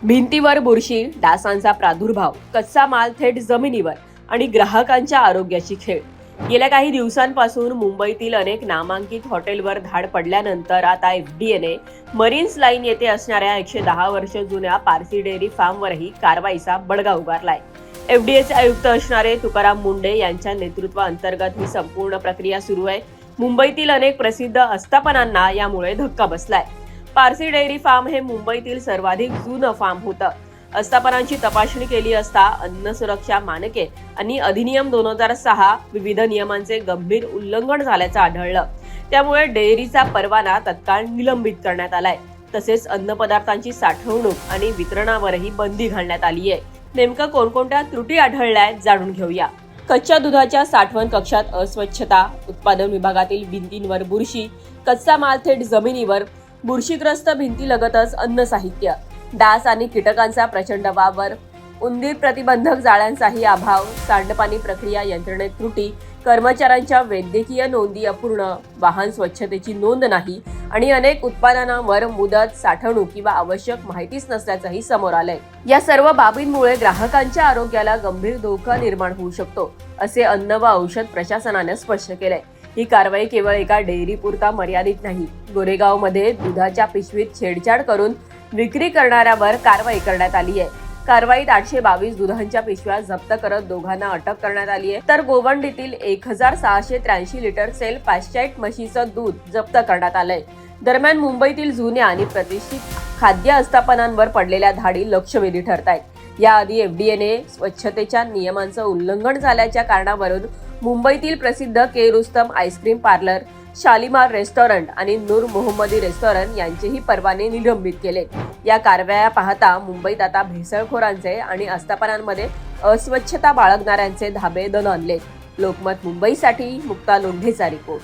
भिंतीवर बुरशी, डासांचा प्रादुर्भाव, कच्चा माल थेट जमिनीवर आणि ग्राहकांच्या आरोग्याची खेळ. गेल्या काही दिवसांपासून मुंबईतील अनेक नामांकित हॉटेलवर धाड पडल्यानंतर आता एफडीएने मरीन्स लाईन येथे असणाऱ्या 110 वर्ष जुन्या पारसी डेअरी फार्मवरही कारवाईचा बडगा उगारलाय. एफडीएचे आयुक्त असणारे तुकाराम मुंढे यांच्या नेतृत्वाअंतर्गत ही संपूर्ण प्रक्रिया सुरू आहे. मुंबईतील अनेक प्रसिद्ध आस्थापनांना यामुळे धक्का बसलाय. पारसी डेअरी फार्म हे मुंबईतील सर्वाधिक जुनं फार्म होतं. आस्थापनांची तपासणी केली असता अन्न सुरक्षा मानके आणि अधिनियम 2006 विविध नियमांचे गंभीर उल्लंघन झाल्याचं आढळलं. त्यामुळे डेअरीचा परवाना तत्काळ निलंबित करण्यात आलाय. तसेच अन्न पदार्थांची साठवणूक आणि वितरणावरही बंदी घालण्यात आली आहे. नेमकं कोणकोणत्या त्रुटी आढळल्या जाणून घेऊया. कच्च्या दुधाच्या साठवण कक्षात अस्वच्छता, उत्पादन विभागातील भिंतींवर बुरशी, कच्चा माल थेट जमिनीवर, बुरशीग्रस्त भिंतीलगतच अन्न साहित्य, डास आणि कीटकांचा प्रचंड वावर, उंदीर प्रतिबंधक जाळ्यांचाही अभाव, सांडपाणी प्रक्रिया यंत्रणेत त्रुटी, कर्मचाऱ्यांच्या वैद्यकीय नोंदी अपूर्ण, वाहन स्वच्छतेची नोंद नाही आणि अनेक उत्पादनांवर मुदत, साठवणूक किंवा आवश्यक माहितीच नसल्याचंही समोर आलंय. या सर्व बाबींमुळे ग्राहकांच्या आरोग्याला गंभीर धोका निर्माण होऊ शकतो, असे अन्न व औषध प्रशासनाने स्पष्ट केलंय. ही कारवाई केवळ एका डेअरीपुरता मर्यादित नाही. गोरेगावमध्ये दुधाच्या पिशवीत छेडछाड करून विक्री करणाऱ्यावर कारवाई करण्यात आली आहे. कारवाईत 822 दुधांच्या पिशव्या जप्त करत दोघांना अटक करण्यात आली आहे. तर गोवंडीतील 1683 लिटर सेल पाश्चाईट म्हशीचं दूध जप्त करण्यात आलंय. दरम्यान मुंबईतील जुन्या आणि प्रतिष्ठित खाद्य आस्थापनांवर पडलेल्या धाडी लक्षवेधी ठरतायत. याआधी एफडीएने स्वच्छतेच्या नियमांचं उल्लंघन झाल्याच्या कारणावरून मुंबईतील प्रसिद्ध K Rustom ice cream parlour, Shalimar restaurant आणि नूर मोहम्मदी रेस्टॉरंट यांचेही परवाने निलंबित केले. या कारवाया पाहता मुंबईत आता भेसळखोरांचे आणि आस्थापनांमध्ये अस्वच्छता बाळगणाऱ्यांचे धाबे दणाणले. लोकमत मुंबईसाठी मुक्ता लोंढेचा रिपोर्ट.